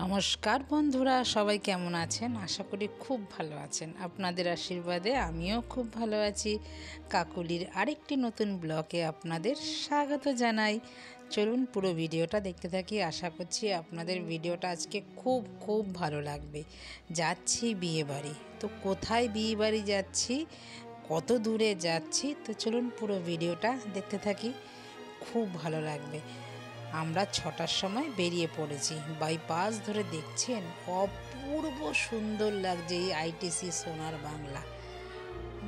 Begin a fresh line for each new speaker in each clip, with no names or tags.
নমস্কার বন্ধুরা, সবাই কেমন আছেন? আশা করি খুব ভালো আছেন। আপনাদের আশীর্বাদে আমিও খুব ভালো আছি। কাকুলির আরেকটি নতুন ব্লগে আপনাদের স্বাগত জানাই। চলুন পুরো ভিডিওটা দেখতে থাকি। আশা করছি আপনাদের ভিডিওটা আজকে খুব খুব ভালো লাগবে। যাচ্ছি বিয়েবাড়ি। তো কোথায় বিয়েবাড়ি যাচ্ছি, কত দূরে যাচ্ছি, তো চলুন পুরো ভিডিওটা দেখতে থাকি, খুব ভালো লাগবে। আমরা 6টার সময় বেরিয়ে পড়েছি। বাইপাস ধরে দেখছেন অপূর্ব সুন্দর লাগছে এই আইটিসি সোনার বাংলা।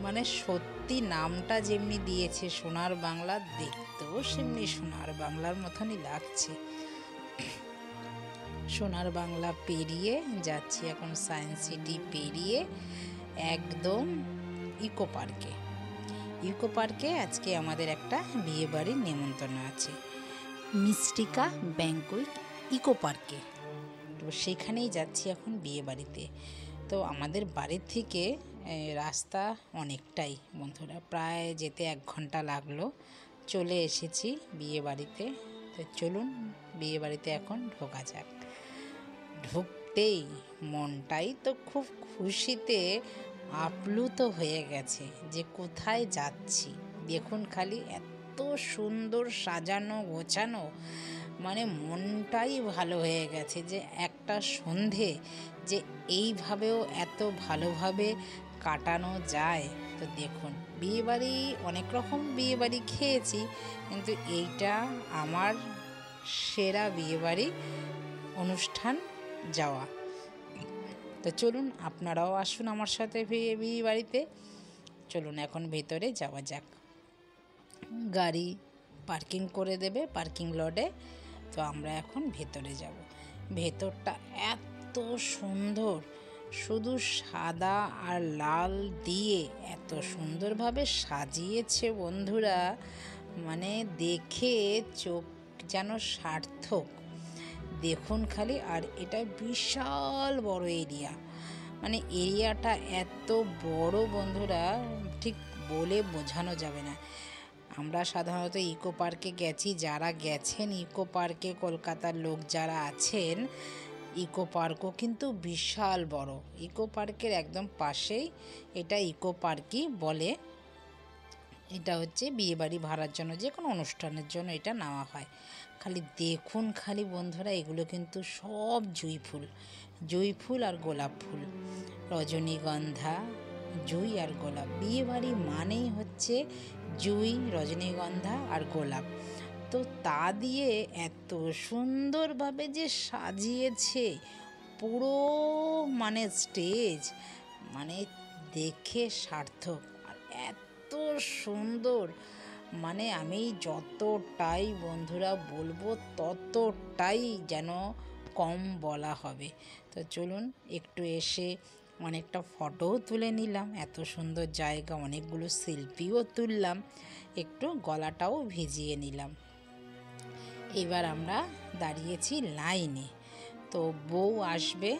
মানে সত্যি নামটা যেমনি দিয়েছে সোনার বাংলা, দেখতেও সেমনি সোনার বাংলার মতনই লাগছে। সোনার বাংলা পেরিয়ে যাচ্ছি এখন সায়েন্স সিটি পেরিয়ে একদম ইকো পার্কে। ইকো পার্কে আজকে আমাদের একটা বিয়েবাড়ির নেমন্তন্ন আছে, মিস্টিকা ব্যাংকুয়েট ইকো পার্কে। তো সেখানেই যাচ্ছি এখন বিয়ে বাড়িতে। তো আমাদের বাড়ির থেকে রাস্তা অনেকটাই বন্ধুরা, প্রায় যেতে 1 ঘন্টা লাগলো। চলে এসেছি বিয়ে বাড়িতে। তো চলুন বিয়ে বাড়িতে এখন ঢোকা যাক। ঢুকতেই মনটাই তো খুব খুশিতে আপ্লুত হয়ে গেছে যে কোথায় যাচ্ছি। দেখুন খালি এত সুন্দর সাজানো গোছানো, মানে মনটাই ভালো হয়ে গেছে যে একটা সন্ধে যে এইভাবেও এত ভালোভাবে কাটানো যায়। তো দেখুন বিয়েবাড়ি, অনেক রকম বিয়েবাড়ি খেয়েছি, কিন্তু এইটা আমার সেরা বিয়েবাড়ি অনুষ্ঠান যাওয়া। তো চলুন আপনারাও আসুন আমার সাথে বিয়ে বাড়িতে। চলুন এখন ভেতরে যাওয়া যাক। গাড়ি পার্কিং করে দেবে পার্কিং লটে। তো আমরা এখন ভেতরে যাব। ভেতরটা এত সুন্দর, শুধু সাদা আর লাল দিয়ে এত সুন্দরভাবে সাজিয়েছে বন্ধুরা, মানে দেখে চোখ যেন সার্থক। দেখুন খালি। আর এটা বিশাল বড় এরিয়া, মানে এরিয়াটা এত বড় বন্ধুরা, ঠিক বলে বোঝানো যাবে না। আমরা সাধারণত ইকো পার্কে গেছি, যারা গেছেন ইকো পার্কে, কলকাতার লোক যারা আছেন, ইকো পার্কও কিন্তু বিশাল বড়। ইকো পার্কের একদম পাশেই এটা ইকো পার্কই বলে। এটা হচ্ছে বিয়েবাড়ি ভাড়ার জন্য, যে কোনো অনুষ্ঠানের জন্য এটা নেওয়া হয়। খালি দেখুন খালি বন্ধুরা, এগুলো কিন্তু সব জুঁই ফুল আর গোলাপ ফুল, রজনীগন্ধা, জুঁই আর গোলাপ। বিয়েবাড়ি মানেই হচ্ছে জুঁই, রজনীগন্ধা আর গোলাপ। তো তা দিয়ে এত সুন্দরভাবে যে সাজিয়েছে পুরো, মানে স্টেজ, মানে দেখে সার্থক। আর এত সুন্দর, মানে আমি যতটাই বন্ধুরা বলবো ততটাই যেন কম বলা হবে। তো চলুন একটু এসে অনেকটা ফটোও তুলে নিলাম, এত সুন্দর জায়গা, অনেকগুলো সেলফিও তুললাম, একটু গলাটাও ভিজিয়ে নিলাম। এবার আমরা দাঁড়িয়েছি লাইনে। তো বউ আসবে,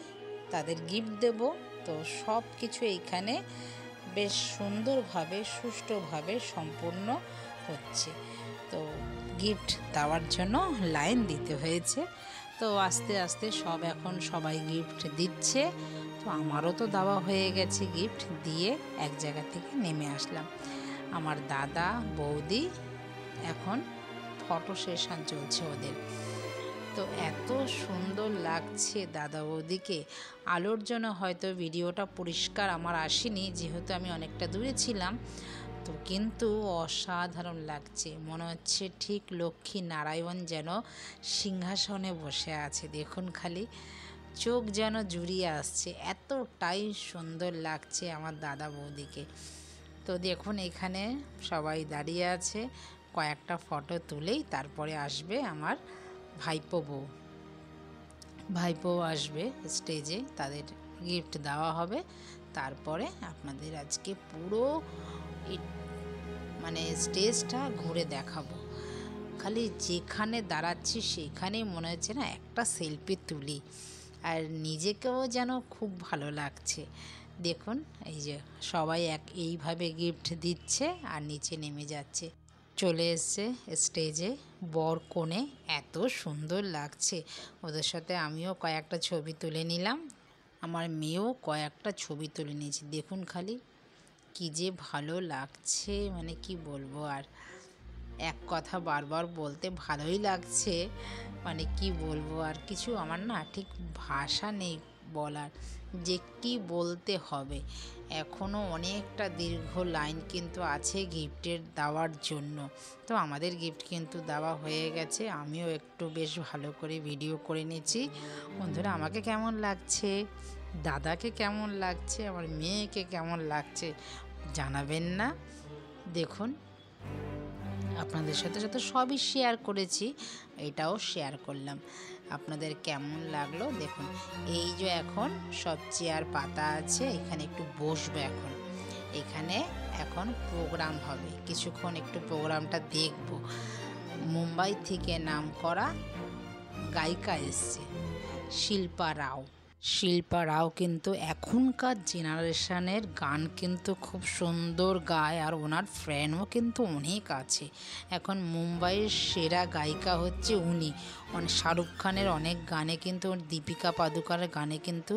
তাদের গিফট দেব। তো সব কিছু এইখানে বেশ সুন্দরভাবে সুষ্ঠুভাবে সম্পূর্ণ হচ্ছে। তো গিফট দেওয়ার জন্য লাইন দিতে হয়েছে। তো আস্তে আস্তে এখন সবাই গিফট দিচ্ছে। তো আমারও তো দেওয়া হয়ে গেছে, গিফট দিয়ে এক জায়গা থেকে নেমে আসলাম। আমার দাদা বৌদি এখন ফটো সেশন চলছে ওদের। তো এত সুন্দর লাগছে দাদা বৌদিকে। আলোর জন্য হয়তো ভিডিওটা পরিষ্কার আমার আসেনি, যেহেতু আমি অনেকটা দূরে ছিলাম। তো কিন্তু অসাধারণ লাগছে, মনে হচ্ছে ঠিক লক্ষ্মী নারায়ণ যেন সিংহাসনে বসে আছে। দেখুন খালি চোখ যেন জুড়িয়ে আসছে, এতটাই সুন্দর লাগছে আমার দাদা বৌদিকে। তো দেখুন এখানে সবাই দাঁড়িয়ে আছে, কয়েকটা ফটো তুলেই তারপরে আসবে আমার ভাইপো আসবে স্টেজে, তাদের গিফট দেওয়া হবে। তারপরে আপনাদের আজকে পুরো মানে স্টেজটা ঘুরে দেখাবো। খালি যেখানে দাঁড়াচ্ছি সেখানেই মনে হচ্ছে না একটা সেলফি তুলি, আর নিজেকেও যেন খুব ভালো লাগছে। দেখুন এই যে সবাই এইভাবে গিফট দিচ্ছে আর নিচে নেমে যাচ্ছে। চলে এসছে স্টেজে বর কনে, এত সুন্দর লাগছে। ওদের সাথে আমিও কয়েকটা ছবি তুলে নিলাম, আমার মেয়েও কয়েকটা ছবি তুলে নিয়েছি। দেখুন খালি কি যে ভালো লাগছে, মানে কি বলবো আর। এক কথা বারবার বলতে ভালোই লাগছে, মানে কি বলবো আর, কিছু আমার না ঠিক ভাষা নেই বলার যে কি বলতে হবে। এখনও অনেকটা দীর্ঘ লাইন কিন্তু আছে গিফটের দেওয়ার জন্য। তো আমাদের গিফট কিন্তু দেওয়া হয়ে গেছে, আমিও একটু বেশ ভালো করে ভিডিও করে নিয়েছি। বন্ধুরা আমাকে কেমন লাগছে, দাদাকে কেমন লাগছে, আমার মেয়েকে কেমন লাগছে জানাবেন না। দেখুন আপনাদের সাথে সাথে সবই শেয়ার করেছি, এটাও শেয়ার করলাম। আপনাদের কেমন লাগলো দেখুন। এই যে এখন সব চেয়ার পাতা আছে, এখানে একটু বসবো এখন। এখানে এখন প্রোগ্রাম হবে, কিছুক্ষণ একটু প্রোগ্রামটা দেখব। মুম্বাই থেকে নামকরা গায়িকা এসছে শিল্পা রাও। শিল্পা রাও কিন্তু এখনকার জেনারেশনের গান কিন্তু খুব সুন্দর গায়, আর ওনার ফ্যানও কিন্তু অনেক আছে। এখন মুম্বাইয়ের সেরা গায়িকা হচ্ছে উনি। শাহরুখ খানের অনেক গানে কিন্তু, দীপিকা পাদুকোনের গানে কিন্তু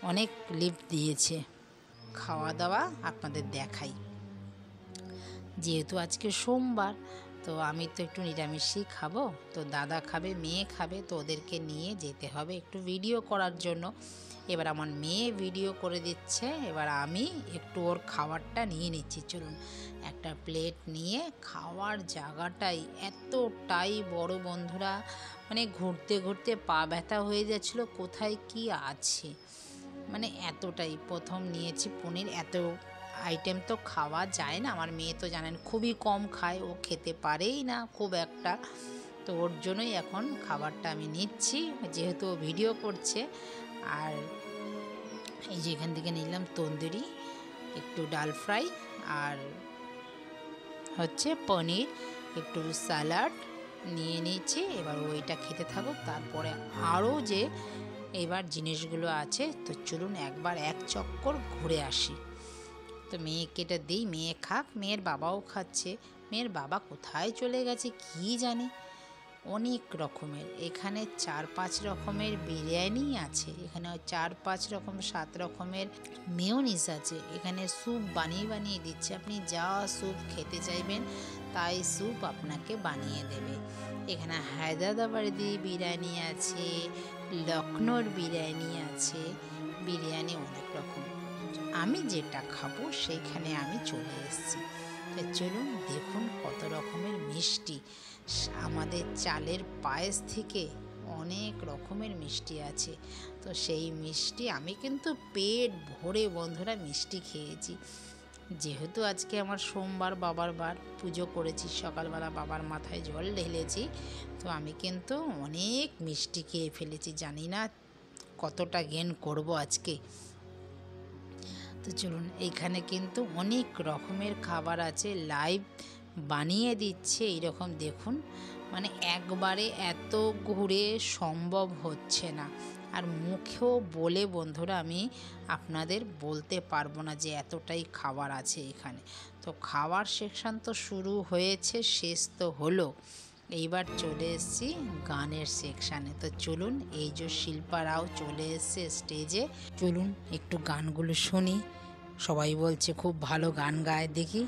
অনেক লিফট দিয়েছে। খাওয়া দাওয়া আপনাদের দেখাই। যেহেতু আজকে সোমবার, তো আমি তো একটু নিরামিষই খাবো, তো দাদা খাবে, মেয়ে খাবে, তো ওদেরকে নিয়ে যেতে হবে একটু ভিডিও করার জন্য। এবার আমার মেয়ে ভিডিও করে দিচ্ছে, এবার আমি একটু ওর খাবারটা নিয়ে নিচ্ছি। চলুন একটা প্লেট নিয়ে, খাওয়ার জায়গাটাই এতটাই বড় বন্ধুরা, মানে ঘুরতে ঘুরতে পা ব্যথা হয়ে যাচ্ছিলো কোথায় কি আছে, মানে এতটাই। প্রথম নিয়েছি পনির, এত আইটেম তো খাওয়া যায় না। আমার মেয়ে তো জানেন খুবই কম খায়, ও খেতে পারেই না খুব একটা, তো ওর জন্যই এখন খাবারটা আমি নিচ্ছি, যেহেতু ও ভিডিও করছে। আর এই যে এখান থেকে নিলাম তন্দুরি, একটু ডাল ফ্রাই, আর হচ্ছে পনির, একটু স্যালাড নিয়ে নিচ্ছি। এবার ওইটা খেতে থাকুক, তারপরে আরও যে এবার জিনিসগুলো আছে, তো চলুন একবার এক চক্কর ঘুরে আসি। তো মেয়েকে এটা দিই, মেয়ে খাক, মেয়ের বাবাও খাচ্ছে। মেয়ের বাবা কোথায় চলে গেছে কি জানি। অনেক রকমের, এখানে 4-5 রকমের বিরিয়ানি আছে, এখানে 4-5 রকম 7 রকমের মেয়োনিজ আছে। এখানে স্যুপ বানিয়ে বানিয়ে দিচ্ছে, আপনি যা স্যুপ খেতে চাইবেন তাই স্যুপ আপনাকে বানিয়ে দেবে। এখানে হায়দ্রাবাদি বিরিয়ানি আছে, লখনৌর বিরিয়ানি আছে, বিরিয়ানি অনেক রকম। আমি যেটা খাবো সেইখানে আমি চলে এসেছি। তো চলুন দেখুন কত রকমের মিষ্টি, আমাদের চালের পায়েস থেকে অনেক রকমের মিষ্টি আছে। তো সেই মিষ্টি আমি কিন্তু পেট ভরে বন্ধুরা মিষ্টি খেয়েছি। যেহেতু আজকে আমার সোমবার, বাবার বার, পুজো করেছি, সকালবেলা বাবার মাথায় জল ঢেলেছি, তো আমি কিন্তু অনেক মিষ্টি খেয়ে ফেলেছি। জানি না কতটা গেন করব আজকে। তো চলুন, এইখানে কিন্তু অনেক রকমের খাবার আছে, লাইভ বানিয়ে দিচ্ছে এইরকম। দেখুন মানে একবারে এত ঘুরে সম্ভব হচ্ছে না, আর মুখেও বলে বন্ধুরা আমি আপনাদের বলতে পারবো না যে এতটাই খাবার আছে এখানে। তো খাওয়ার সেকশন তো শুরু হয়েছে, শেষ তো হলো, এইবার চলে এসেছি গানের সেকশানে। তো চলুন, এই যে শিল্পা রাও চলে এসছে স্টেজে, চলুন একটু গানগুলো শুনি। সবাই বলছে খুব ভালো গান গায়, দেখি।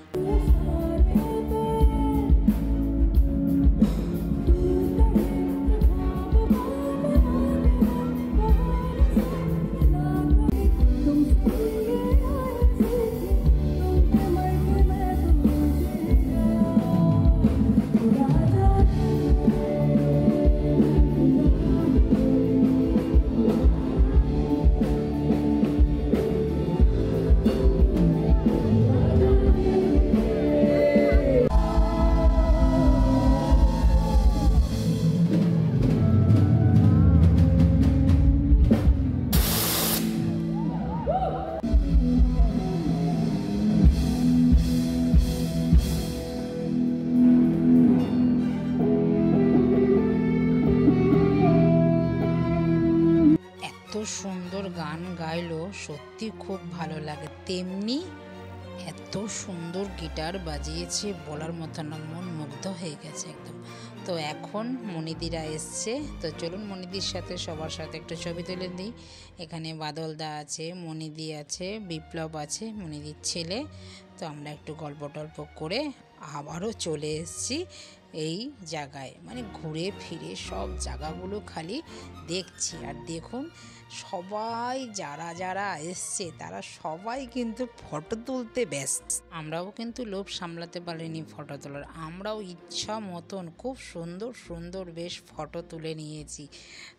সুন্দর গান গাইলো, সত্যি খুব ভালো লাগে। তেমনি এত সুন্দর গিটার বাজিয়েছে বলার মতো না, মন মুগ্ধ হয়ে গেছে একদম। তো এখন মনিদিরা এসছে, তো চলুন মনিদির সাথে সবার সাথে একটু ছবি তুলে দিই। এখানে বাদলদা আছে, মনিদি আছে, বিপ্লব আছে, মনিদির ছেলে। তো আমরা একটু গল্প টল্প করে আবারও চলে এসেছি এই জায়গায়, মানে ঘুরে ফিরে সব জায়গাগুলো খালি দেখছি। আর দেখুন সবাই যারা যারা এসছে তারা সবাই কিন্তু ফটো তুলতে ব্যস্ত। আমরাও কিন্তু লোভ সামলাতে পারিনি ফটো তোলার, আমরাও ইচ্ছা মতন খুব সুন্দর সুন্দর বেশ ফটো তুলে নিয়েছি।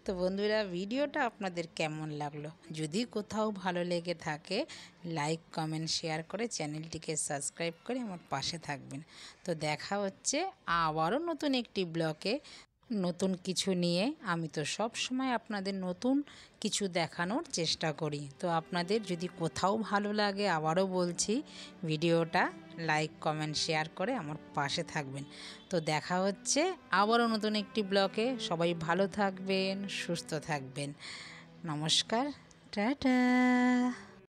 তো বন্ধুরা, ভিডিওটা আপনাদের কেমন লাগলো? যদি কোথাও ভালো লেগে থাকে লাইক কমেন্ট শেয়ার করে চ্যানেলটিকে সাবস্ক্রাইব করে আমার পাশে থাকবেন। তো দেখা হচ্ছে আবারও নতুন একটি ব্লগে নতুন কিছু নিয়ে। আমি তো সব সময় আপনাদের নতুন কিছু দেখানোর চেষ্টা করি। তো আপনাদের যদি কোথাও ভালো লাগে, আবারও বলছি, ভিডিওটা লাইক কমেন্ট শেয়ার করে আমার পাশে থাকবেন। তো দেখা হচ্ছে আবারও নতুন একটি ব্লগে। সবাই ভালো থাকবেন, সুস্থ থাকবেন। নমস্কার, টাটা।